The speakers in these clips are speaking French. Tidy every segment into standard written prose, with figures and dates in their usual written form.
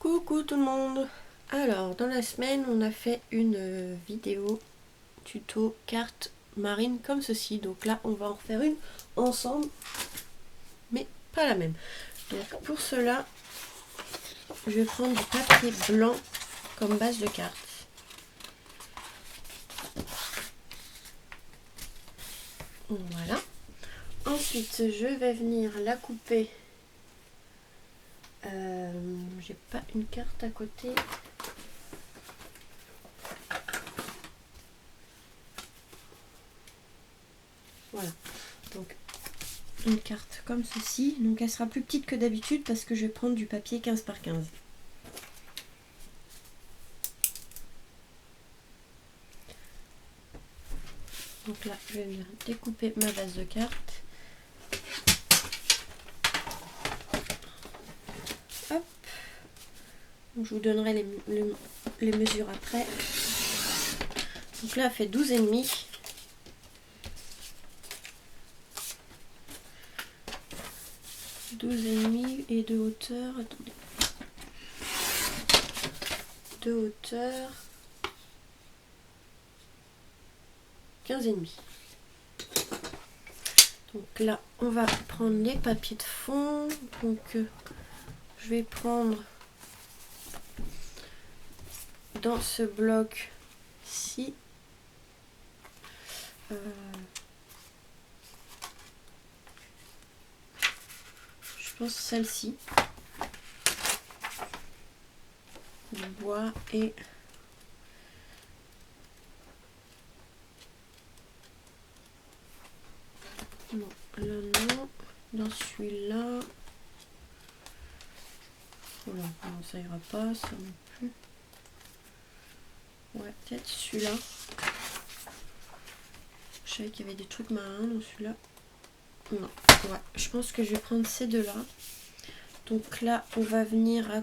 Coucou tout le monde. Alors dans la semaine on a fait une vidéo tuto carte marine comme ceci. Donc là on va en refaire une ensemble mais pas la même. Donc pour cela je vais prendre du papier blanc comme base de carte. Voilà. Ensuite je vais venir la couper. J'ai pas une carte à côté. Voilà, donc une carte comme ceci. Donc elle sera plus petite que d'habitude parce que je vais prendre du papier 15 par 15. Donc là, je vais venir découper ma base de cartes. Hop. Donc, je vous donnerai les mesures après. Donc là, elle fait 12,5. Et de hauteur, attendez, de hauteur 15,5. Donc là on va prendre les papiers de fond. Donc je vais prendre dans ce bloc ci je pense celle-ci, du bois, et non, là non, dans celui-là, voilà, non, ça ira pas, ça non plus, ouais, peut-être celui-là, je savais qu'il y avait des trucs marins dans celui-là, non, ouais, je pense que je vais prendre ces deux-là. Donc là, on va venir à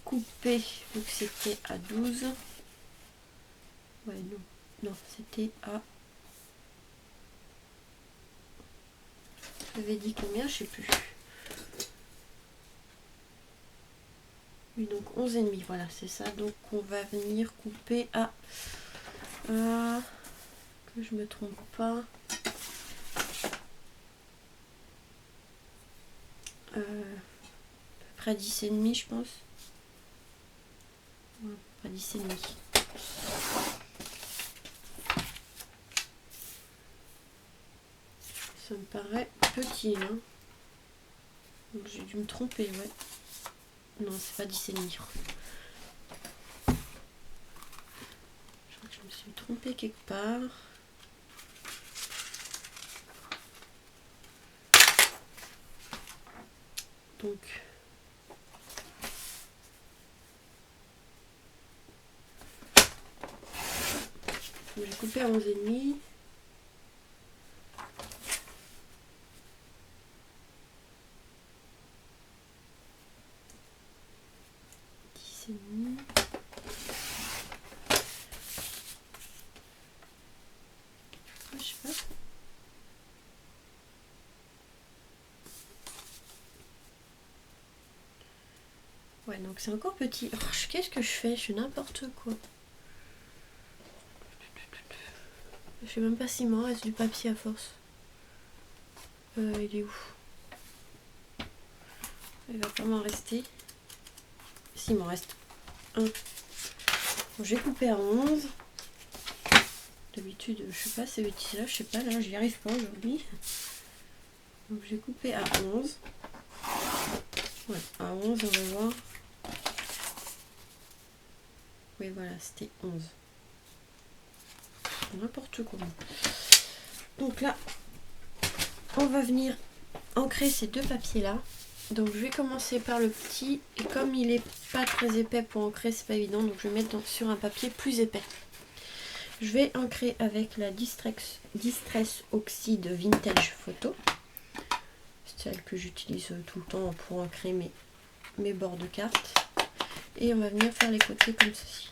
couper, vu que c'était à 12. Ouais, non, c'était à... J'avais dit combien, je sais plus. Oui, donc 11,5, voilà, c'est ça. Donc on va venir couper à... que je me trompe pas. À peu près 10,5, je pense. Ouais, à 10,5. Ça me paraît petit, hein. Donc j'ai dû me tromper, ouais. Non, c'est pas 10,5. Je crois que je me suis trompée quelque part. Donc j'ai coupé à 11,5. Je sais pas. Ouais, donc c'est encore petit. Oh, qu'est-ce que je fais? Je fais n'importe quoi. Je sais même pas s'il m'en reste du papier à force. Il est où? Il va pas m'en rester. S'il m'en reste un. Bon, j'ai coupé à 11. D'habitude, je sais pas, ces bêtises-là, je sais pas, là, j'y arrive pas aujourd'hui. Donc j'ai coupé à 11. Ouais, à 11, on va voir. Oui, voilà, c'était 11. N'importe quoi. Donc là, on va venir ancrer ces deux papiers-là. Donc je vais commencer par le petit, et comme il est pas très épais pour ancrer, c'est pas évident, donc je vais mettre sur un papier plus épais. Je vais ancrer avec la Distress Oxide Vintage Photo. C'est celle que j'utilise tout le temps pour ancrer mes bords de cartes. Et on va venir faire les côtés comme ceci.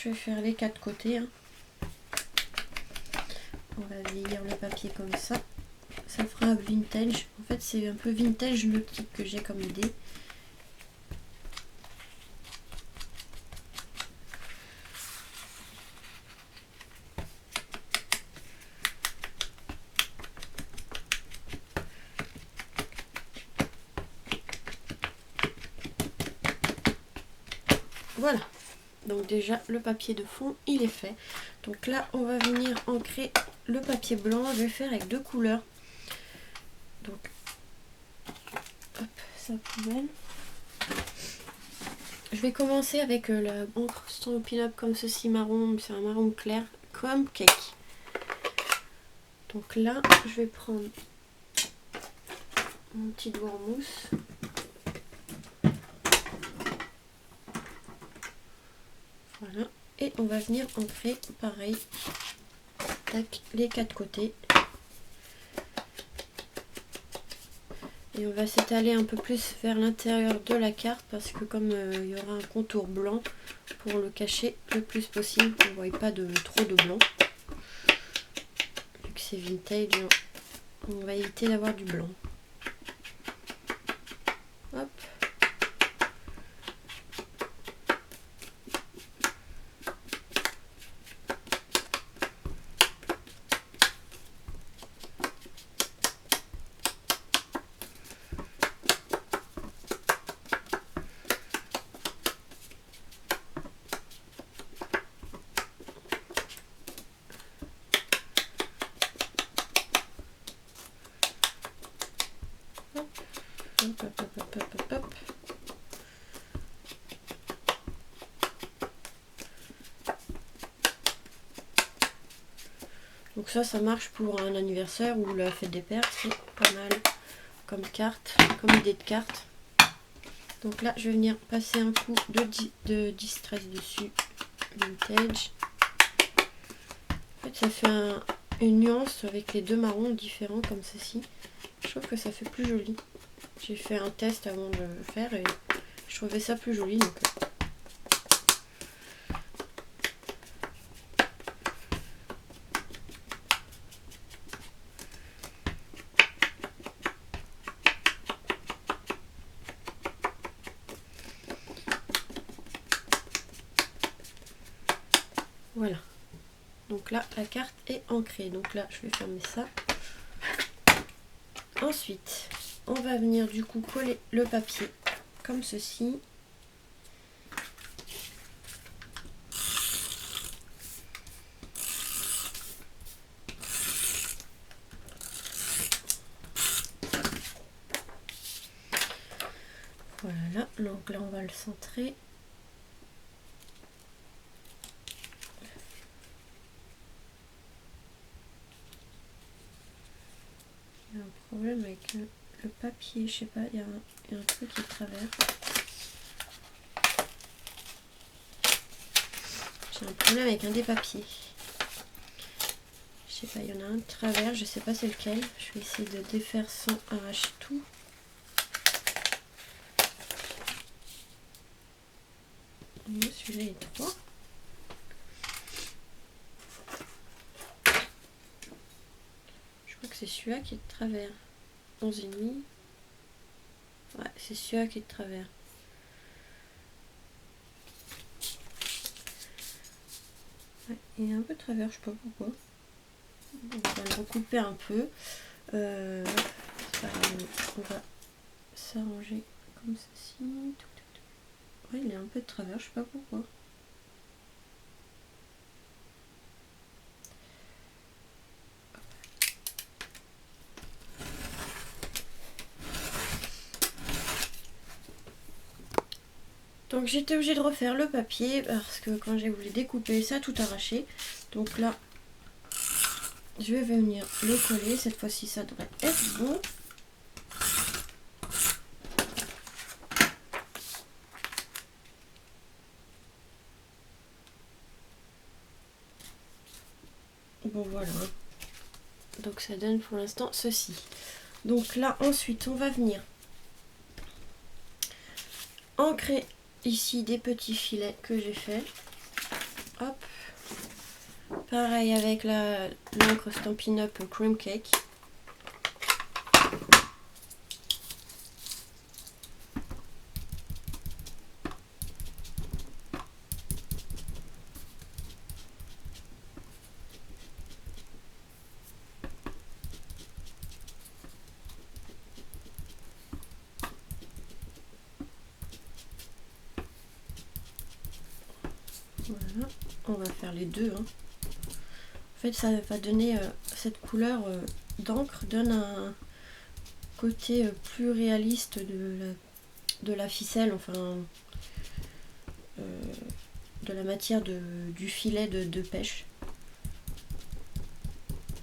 je vais faire les 4 côtés. Hein. On va vieillir le papier comme ça. Ça fera vintage. En fait, c'est un peu vintage le type que j'ai comme idée. Voilà. Donc déjà, le papier de fond, il est fait. Donc là, on va venir ancrer le papier blanc. Je vais faire avec 2 couleurs. Donc, hop, sa poubelle. Je vais commencer avec la encre Stampin' Up comme ceci, marron. C'est un marron clair, comme cake. Donc là, je vais prendre mon petit doigt en mousse. Voilà. Et on va venir ancrer pareil. Tac, les 4 côtés. Et on va s'étaler un peu plus vers l'intérieur de la carte parce que comme il y aura un contour blanc, pour le cacher le plus possible, qu'on ne voit pas trop de blanc. Vu que c'est vintage, on va éviter d'avoir du blanc. Hop. Hop, hop, hop, hop, hop, hop. Donc ça marche pour un anniversaire ou la fête des pères, c'est pas mal comme carte, comme idée de carte. Donc là, je vais venir passer un coup de distress dessus, vintage. En fait, ça fait une nuance avec les 2 marrons différents comme ceci. Je trouve que ça fait plus joli. J'ai fait un test avant de le faire et je trouvais ça plus joli. Donc voilà. Donc là, la carte est ancrée. Donc là, je vais fermer ça. Ensuite, on va venir du coup coller le papier comme ceci. Voilà, donc là on va le centrer. Il y a un problème avec le papier, je sais pas, il y a un truc qui traverse. J'ai un problème avec un des papiers. Je sais pas, il y en a un qui traverse, je sais pas c'est lequel. Je vais essayer de défaire sans arracher tout. Celui-là est droit. Je crois que c'est celui-là qui est de travers. 11,5. Ouais, c'est celui-là qui est de travers. Ouais, il est un peu de travers, je sais pas pourquoi. On va le recouper un peu. On va s'arranger comme ceci. Ouais, il est un peu de travers, je sais pas pourquoi. Donc j'étais obligée de refaire le papier parce que quand j'ai voulu découper, ça a tout arraché. Donc là, je vais venir le coller. Cette fois-ci, ça devrait être bon. Bon voilà. Donc ça donne pour l'instant ceci. Donc là, ensuite, on va venir ancrer ici des petits filets que j'ai fait. Hop. Pareil avec l'encre Stampin' Up Cream Cake. Voilà, on va faire les deux. Hein. En fait, ça va donner cette couleur d'encre donne un côté plus réaliste de la ficelle, enfin de la matière du filet de pêche.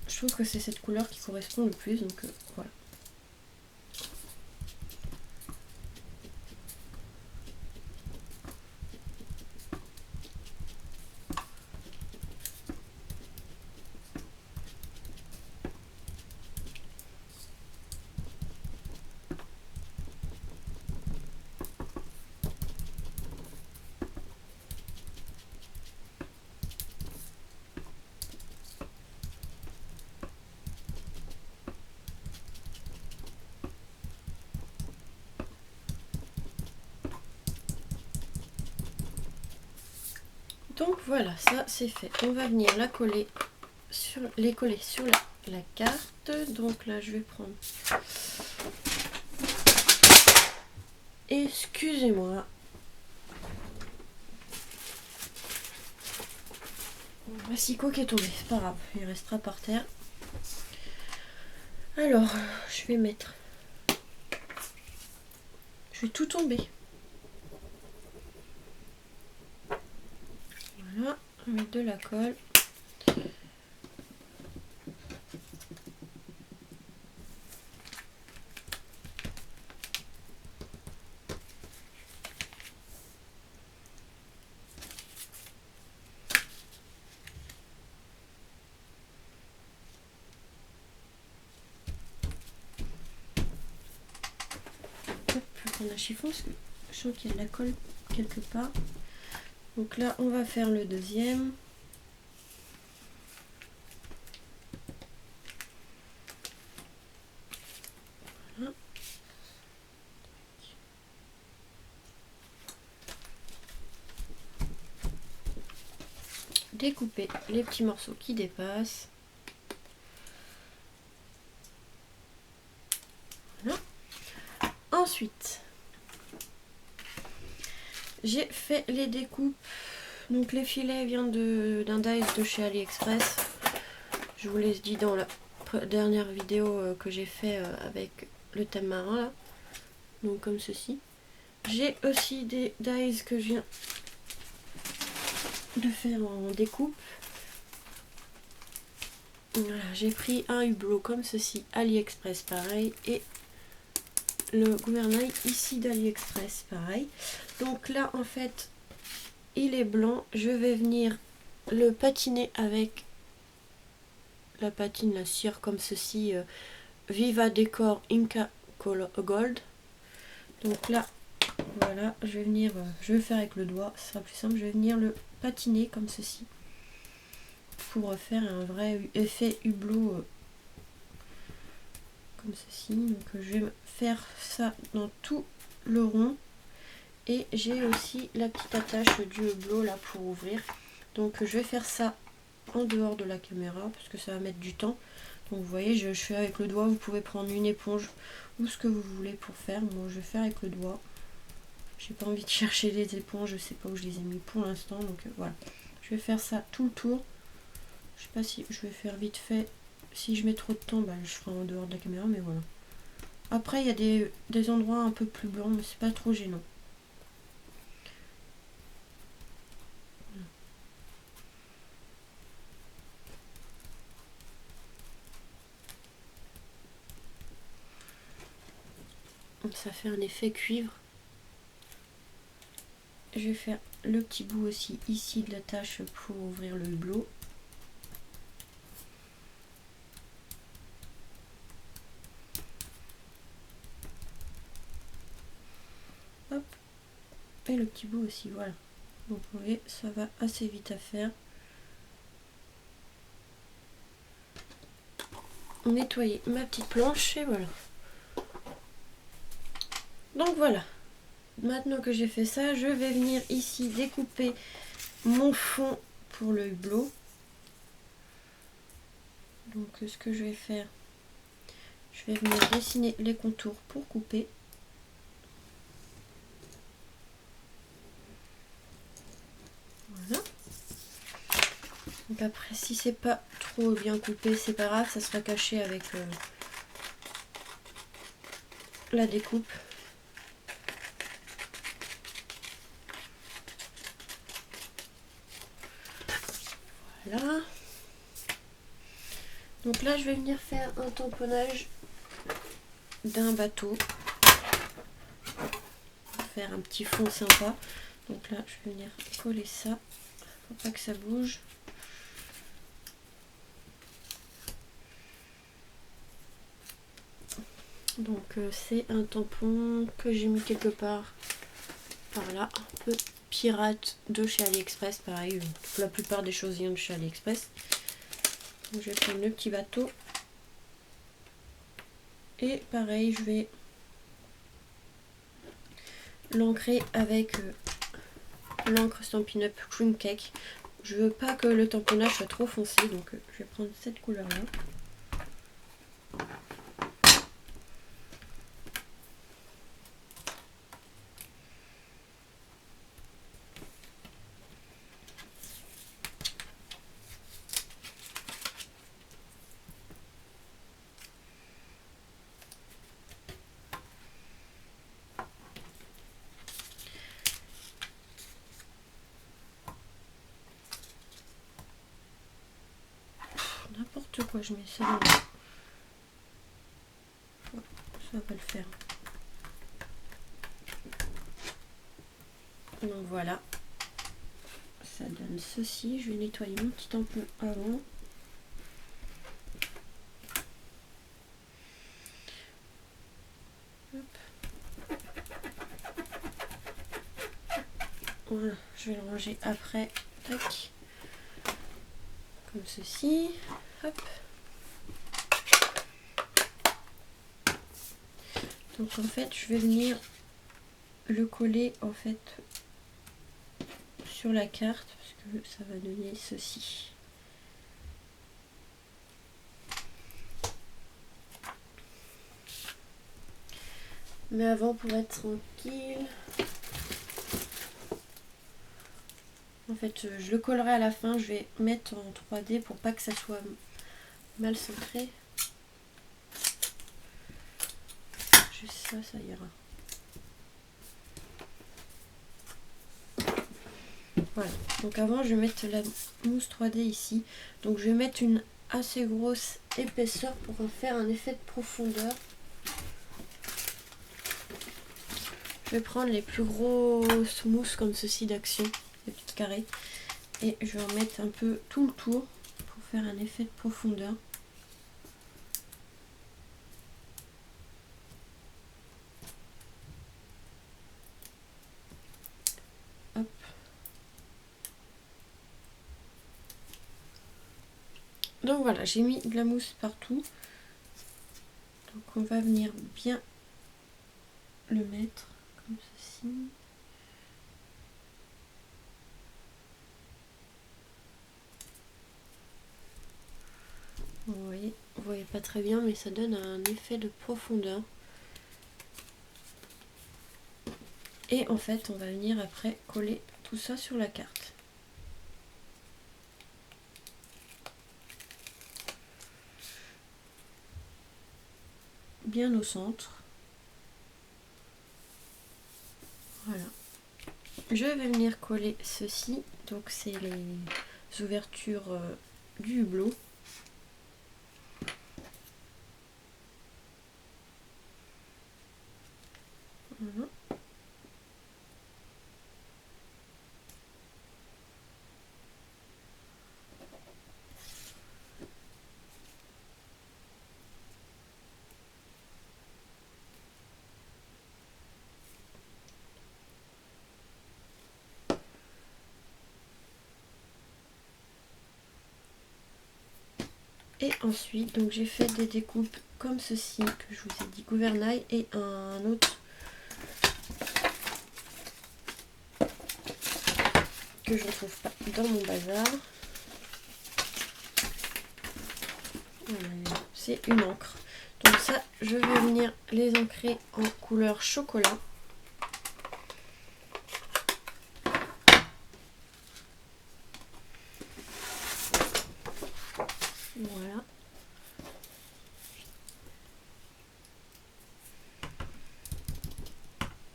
Je trouve que c'est cette couleur qui correspond le plus, donc voilà. Donc voilà, ça c'est fait. On va venir les coller sur la carte. Donc là je vais prendre. Excusez-moi. Voici quoi qui est tombé, c'est pas grave, il restera par terre. Alors, je vais mettre. Je vais tout tomber. Voilà, on va mettre de la colle. On a chiffon, parce que je sens qu'il y a de la colle quelque part. Donc là, on va faire le deuxième. Voilà. Découper les petits morceaux qui dépassent. Voilà. Ensuite, j'ai fait les découpes. Donc les filets viennent d'un dies de chez AliExpress. Je vous l'ai dit dans la dernière vidéo que j'ai fait avec le thème marin là. Donc comme ceci. J'ai aussi des dies que je viens de faire en découpe. Voilà, j'ai pris un hublot comme ceci, AliExpress pareil, et le gouvernail ici d'AliExpress pareil. Donc là en fait il est blanc, je vais venir le patiner avec la patine, la cire comme ceci, Viva Decor Inca Gold. Donc là voilà, je vais venir, je vais faire avec le doigt, ce sera plus simple, je vais venir le patiner comme ceci pour faire un vrai effet hublot comme ceci. Donc je vais faire ça dans tout le rond. Et j'ai aussi la petite attache du hublot là pour ouvrir. Donc je vais faire ça en dehors de la caméra parce que ça va mettre du temps. Donc vous voyez, je fais avec le doigt. Vous pouvez prendre une éponge ou ce que vous voulez pour faire. Moi je vais faire avec le doigt. J'ai pas envie de chercher les éponges, je sais pas où je les ai mis pour l'instant. Donc voilà, je vais faire ça tout le tour. Je sais pas si je vais faire vite fait. Si je mets trop de temps, bah, je ferai en dehors de la caméra, mais voilà. Après il y a des endroits un peu plus blancs, mais c'est pas trop gênant. Ça fait un effet cuivre. Je vais faire le petit bout aussi ici de la tâche pour ouvrir le hublot. Hop. Et le petit bout aussi, voilà. Donc vous voyez, ça va assez vite à faire. Nettoyer ma petite planche et voilà. Donc voilà. Maintenant que j'ai fait ça, je vais venir ici découper mon fond pour le hublot. Donc ce que je vais faire, je vais venir dessiner les contours pour couper. Voilà. Donc après, si c'est pas trop bien coupé, c'est pas grave, ça sera caché avec la découpe. Voilà. Donc là, je vais venir faire un tamponnage d'un bateau. Faire un petit fond sympa. Donc là, je vais venir coller ça. Faut pas que ça bouge. Donc c'est un tampon que j'ai mis quelque part par là, un peu pirate de chez AliExpress, pareil, la plupart des choses viennent de chez AliExpress. Donc je vais prendre le petit bateau et pareil je vais l'ancrer avec l'encre Stampin' Up Cream Cake. Je veux pas que le tamponnage soit trop foncé, donc je vais prendre cette couleur là. N'importe quoi, je mets ça dans ça va pas le faire. Donc voilà, ça donne ceci. Je vais nettoyer mon petit tampon avant. Hop. Voilà, je vais le ranger après. Tac. Comme ceci. Hop. Donc en fait, je vais venir le coller en fait sur la carte parce que ça va donner ceci. Mais avant, pour être tranquille, en fait je le collerai à la fin. Je vais mettre en 3D pour pas que ça soit mal centré. Juste ça, ça ira. Voilà, donc avant je vais mettre la mousse 3D ici. Donc je vais mettre une assez grosse épaisseur pour en faire un effet de profondeur. Je vais prendre les plus grosses mousses comme ceci d'Action, les petites carrés, et je vais en mettre un peu tout le tour pour faire un effet de profondeur. Hop. Donc voilà, j'ai mis de la mousse partout. Donc on va venir bien le mettre comme ceci. Vous voyez pas très bien, mais ça donne un effet de profondeur. Et en fait, on va venir après coller tout ça sur la carte. Bien au centre. Voilà. Je vais venir coller ceci. Donc c'est les ouvertures du hublot. Voilà. Et ensuite, donc j'ai fait des découpes comme ceci, que je vous ai dit, gouvernail, et un autre que je ne retrouve pas dans mon bazar. Voilà, c'est une encre. Donc ça, je vais venir les ancrer en couleur chocolat. Voilà.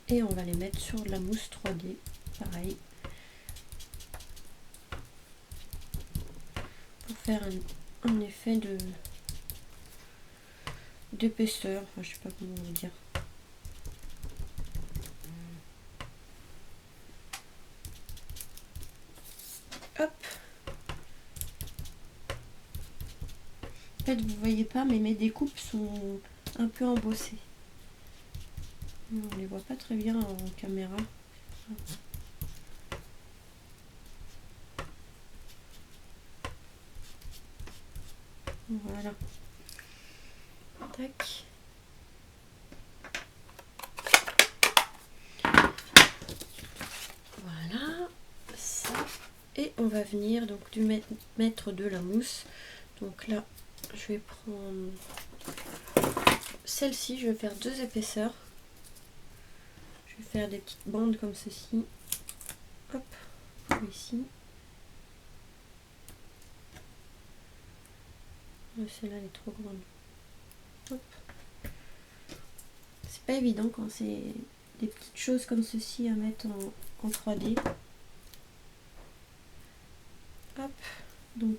Et on va les mettre sur de la mousse 3D, pareil. Pour faire un effet d'épaisseur, enfin, je sais pas comment vous dire. Hop. En fait, vous voyez pas, mais mes découpes sont un peu embossées. On les voit pas très bien en caméra. Voilà. Tac. Voilà. Ça. Et on va venir donc mettre de la mousse. Donc là, je vais prendre celle-ci. Je vais faire 2 épaisseurs. Je vais faire des petites bandes comme ceci. Hop. Ici. Celle-là, elle est trop grande. Hop. C'est pas évident quand c'est des petites choses comme ceci à mettre en 3D. Hop. Donc,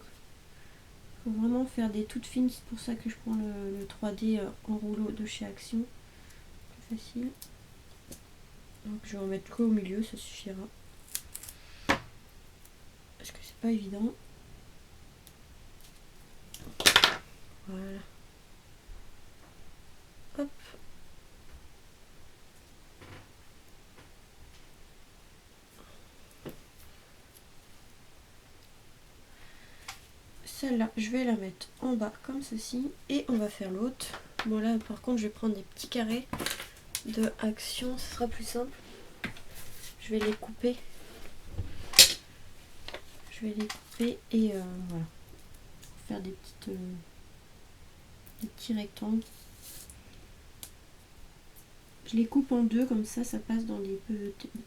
faut vraiment faire des toutes fines. C'est pour ça que je prends le 3D en rouleau de chez Action. Plus facile. Donc, je vais en mettre qu'au milieu, ça suffira. Parce que c'est pas évident. Voilà. Hop. Celle-là, je vais la mettre en bas comme ceci. Et on va faire l'autre. Bon là, par contre, je vais prendre des petits carrés de Action. Ce sera plus simple. Je vais les couper. Je vais les couper et voilà. Faire des petits rectangles. Je les coupe en deux, comme ça passe dans des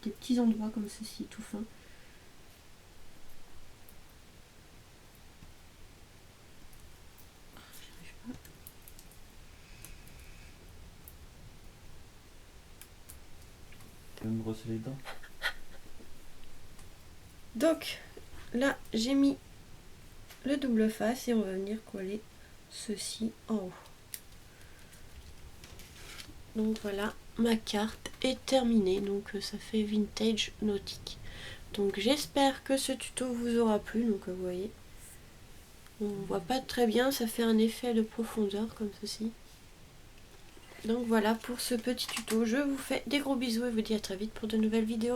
petits endroits comme ceci, tout fin. J'arrive pas. Tu veux me brosser les dents? Donc là, j'ai mis le double face et on va venir coller ceci en haut. Donc voilà, ma carte est terminée. Donc ça fait vintage nautique. Donc j'espère que ce tuto vous aura plu. Donc vous voyez, on voit pas très bien, ça fait un effet de profondeur comme ceci. Donc voilà pour ce petit tuto. Je vous fais des gros bisous et vous dis à très vite pour de nouvelles vidéos.